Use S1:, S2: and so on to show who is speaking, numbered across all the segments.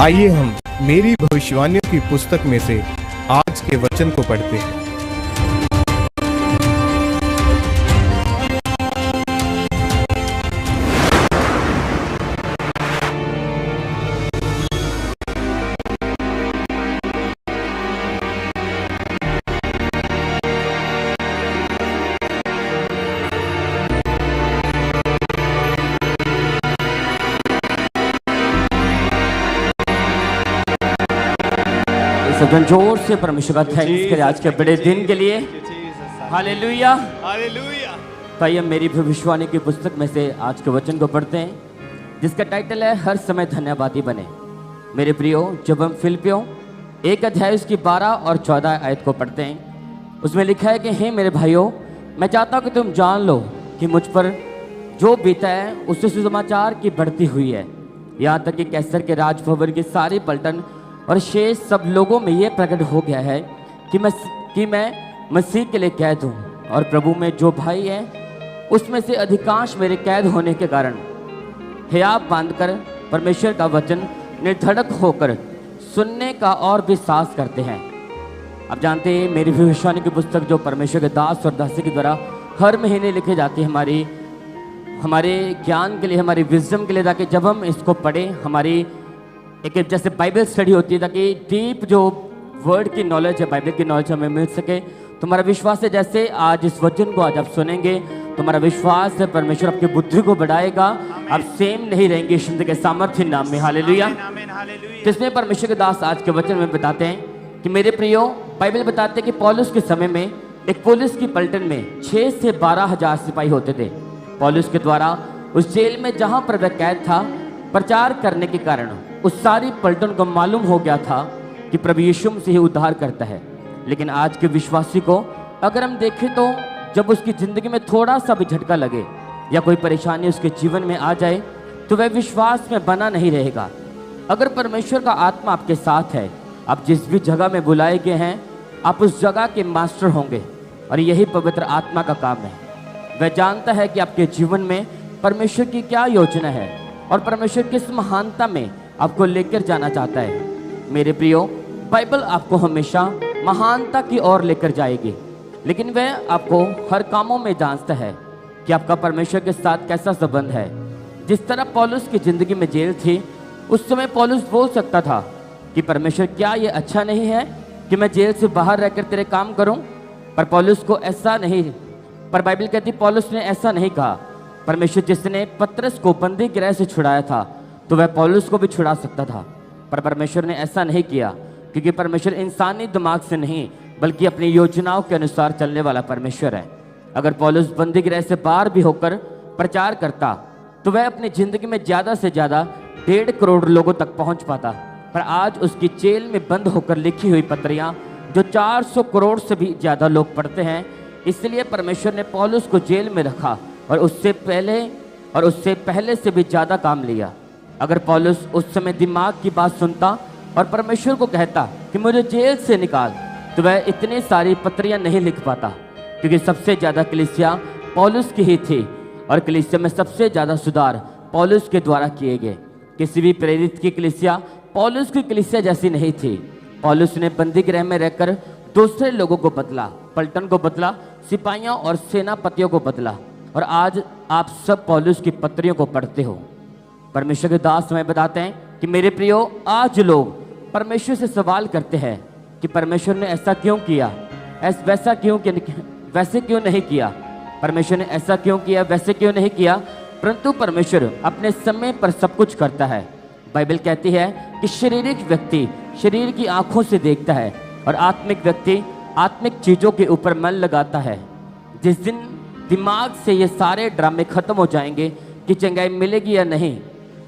S1: आइए हम मेरी भविष्यवाणियों की पुस्तक में से आज के वचन को पढ़ते हैं।
S2: सदन जोर से परमेश्वर का थैंक्स करें आज के बड़े दिन के लिए। Hallelujah
S3: hallelujah.
S2: तो आइए मेरी भविष्यवाणी की पुस्तक में से आज के वचन को पढ़ते हैं, जिसका टाइटल है हर समय धन्यवादी बने। मेरे प्रियो, जब हम फिलिप्पियों 1 अध्याय उसकी 12 और 14 आयत को पढ़ते हैं, उसमें लिखा है कि हे मेरे भाइयों, मैं चाहता हूँ कि तुम जान लो कि मुझ पर जो बीता है उससे सुसमाचार की बढ़ती हुई है, यहाँ तक कि कैसर के राजभवन की सारी पलटन और शेष सब लोगों में यह प्रकट हो गया है कि मैं मसीह के लिए कैद हूँ, और प्रभु में जो भाई हैं उसमें से अधिकांश मेरे कैद होने के कारण हियाब बांधकर परमेश्वर का वचन निर्धड़क होकर सुनने का और भी साहस करते हैं। आप जानते हैं मेरी भविष्यवाणी की पुस्तक जो परमेश्वर के दास और दासी के द्वारा हर महीने लिखे जाती है हमारे ज्ञान के लिए, हमारी विजडम के लिए, ताकि जब हम इसको पढ़ें हमारी एक जैसे बाइबल स्टडी होती है, ताकि डीप जो वर्ड की नॉलेज है, बाइबल की नॉलेज हमें मिल सके। तुम्हारा विश्वास है जैसे आज इस वचन को आज आप सुनेंगे, तुम्हारा विश्वास है परमेश्वर आपकी बुद्धि को बढ़ाएगा, आप सेम नहीं रहेंगे शब्द के सामर्थ्य नाम में। हालेलुया। जिसमें परमेश्वर के दास आज के वचन में बताते हैं कि मेरे प्रियो, बाइबल बताते हैं कि पौलुस के समय में एक पुलिस की पलटन में 6 से 12 हजार सिपाही होते थे। पौलुस के द्वारा उस जेल में जहाँ पर वह कैद था, प्रचार करने के कारण उस सारी पलटन को मालूम हो गया था कि प्रभु यीशु से ही उद्धार करता है। लेकिन आज के विश्वासी को अगर हम देखें तो जब उसकी ज़िंदगी में थोड़ा सा भी झटका लगे या कोई परेशानी उसके जीवन में आ जाए तो वह विश्वास में बना नहीं रहेगा। अगर परमेश्वर का आत्मा आपके साथ है, आप जिस भी जगह में बुलाए गए हैं, आप उस जगह के मास्टर होंगे, और यही पवित्र आत्मा का काम है। वह जानता है कि आपके जीवन में परमेश्वर की क्या योजना है और परमेश्वर किस महानता में आपको लेकर जाना चाहता है। मेरे प्रियो, बाइबल आपको हमेशा महानता की ओर लेकर जाएगी, लेकिन वह आपको हर कामों में जांचता है कि आपका परमेश्वर के साथ कैसा संबंध है। जिस तरह पौलुस की ज़िंदगी में जेल थी, उस समय पौलुस बोल सकता था कि परमेश्वर क्या ये अच्छा नहीं है कि मैं जेल से बाहर रहकर तेरे काम करूं, पर पौलुस को ऐसा नहीं, पर बाइबल कहती पौलुस ने ऐसा नहीं कहा। परमेश्वर जिसने पतरस को बंदी गृह से छुड़ाया था तो वह पौलुस को भी छुड़ा सकता था, पर परमेश्वर ने ऐसा नहीं किया, क्योंकि परमेश्वर इंसानी दिमाग से नहीं बल्कि अपनी योजनाओं के अनुसार चलने वाला परमेश्वर है। अगर पौलुस बंदी गृह से बाहर भी होकर प्रचार करता तो वह अपनी ज़िंदगी में ज़्यादा से ज़्यादा 1.5 करोड़ लोगों तक पहुंच पाता, पर आज उसकी जेल में बंद होकर लिखी हुई पत्रियाँ जो 400 करोड़ से भी ज़्यादा लोग पढ़ते हैं, इसलिए परमेश्वर ने पौलुस को जेल में रखा और उससे पहले से भी ज़्यादा काम लिया। अगर पौलुस उस समय दिमाग की बात सुनता और परमेश्वर को कहता कि मुझे जेल से निकाल, तो वह इतनी सारी पत्रियां नहीं लिख पाता, क्योंकि सबसे ज़्यादा कलीसिया पौलुस की ही थी, और कलीसिया में सबसे ज़्यादा सुधार पौलुस के द्वारा किए गए। किसी भी प्रेरित की कलीसिया पौलुस की कलीसिया जैसी नहीं थी। पौलुस ने बंदी गृह में रहकर दूसरे लोगों को बदला, पलटन को बदला, सिपाहियों और सेनापतियों को बदला, और आज आप सब पौलुस की पत्रियों को पढ़ते हो। परमेश्वर के दास हमें बताते हैं कि मेरे प्रियो, आज लोग परमेश्वर से सवाल करते हैं कि परमेश्वर ने ऐसा क्यों किया, वैसा क्यों, वैसे क्यों नहीं किया, परमेश्वर ने ऐसा क्यों किया, वैसे क्यों नहीं किया, परंतु परमेश्वर अपने समय पर सब कुछ करता है। बाइबल कहती है कि शारीरिक व्यक्ति शरीर की आंखों से देखता है और आत्मिक व्यक्ति आत्मिक चीज़ों के ऊपर मन लगाता है। जिस दिन दिमाग से ये सारे ड्रामे खत्म हो जाएंगे कि चंगाई मिलेगी या नहीं,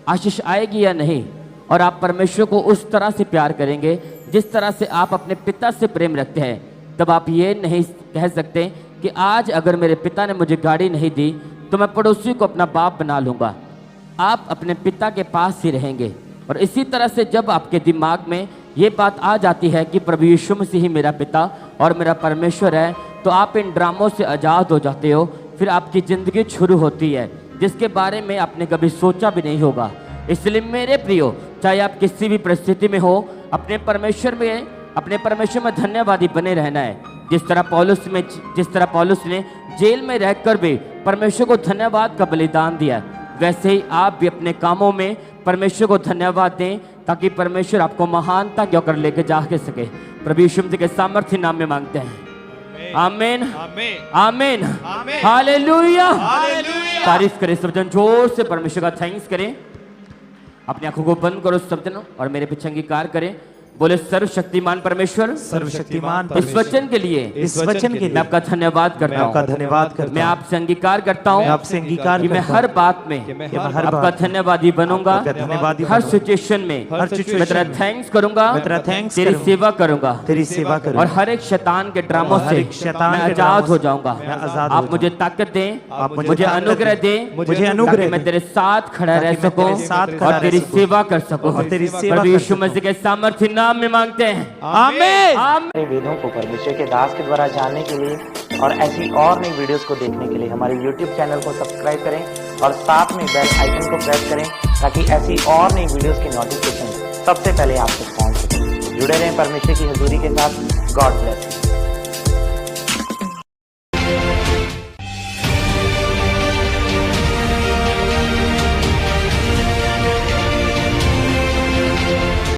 S2: आशीष आएगी या नहीं, और आप परमेश्वर को उस तरह से प्यार करेंगे जिस तरह से आप अपने पिता से प्रेम रखते हैं, तब आप ये नहीं कह सकते कि आज अगर मेरे पिता ने मुझे गाड़ी नहीं दी तो मैं पड़ोसी को अपना बाप बना लूँगा। आप अपने पिता के पास ही रहेंगे। और इसी तरह से जब आपके दिमाग में ये बात आ जाती है कि प्रभु यीशु मसीह ही मेरा पिता और मेरा परमेश्वर है, तो आप इन ड्रामों से आज़ाद हो जाते हो। फिर आपकी ज़िंदगी शुरू होती है जिसके बारे में आपने कभी सोचा भी नहीं होगा। इसलिए मेरे प्रियो, चाहे आप किसी भी परिस्थिति में हो, अपने परमेश्वर में धन्यवादी बने रहना है। जिस तरह पौलुस ने जेल में रहकर भी परमेश्वर को धन्यवाद का बलिदान दिया, वैसे ही आप भी अपने कामों में परमेश्वर को धन्यवाद दें, ताकि परमेश्वर आपको महानता की ओर लेके जा के सके। प्रभु यीशु मसीह के सामर्थ्य नाम में मांगते हैं, आमीन, आमीन, हालेलुया। तारीफ करें सब जन, जोर से परमेश्वर का थैंक्स करें। अपनी आंखों को बंद करो सब जन और मेरे पीछे अंगीकार करें। बोले सर्वशक्तिमान परमेश्वर,
S3: सर्वशक्तिमान
S2: इस वचन के लिए मैं आपका धन्यवाद करता हूँ। मैं आपसे अंगीकार करता हूँ कि मैं हर बात में आपका धन्यवादी बनूंगा। हर सिचुएशन में मैं तेरा थैंक्स करूंगा, तेरी सेवा करूंगा और हर एक शैतान के ड्रामों से मैं आजाद हो जाऊंगा। आप मुझे ताकत दें, मुझे अनुग्रह दें, मैं तेरे साथ खड़ा रह सकूं और तेरी सेवा कर सकूं। प्रभु यीशु मसीह के सामर्थ्य नाम में मांगते हैं, आमीन।
S4: वेदों को परमेश्वर के दास के द्वारा जानने के लिए और ऐसी और नई वीडियोस को देखने के लिए हमारे YouTube चैनल को सब्सक्राइब करें और साथ में बेल आइकन को प्रेस करें, ताकि ऐसी और नई वीडियोस की नोटिफिकेशन सबसे पहले आप तक पहुंच सके। जुड़े रहें परमेश्वर की हजूरी के साथ। God bless.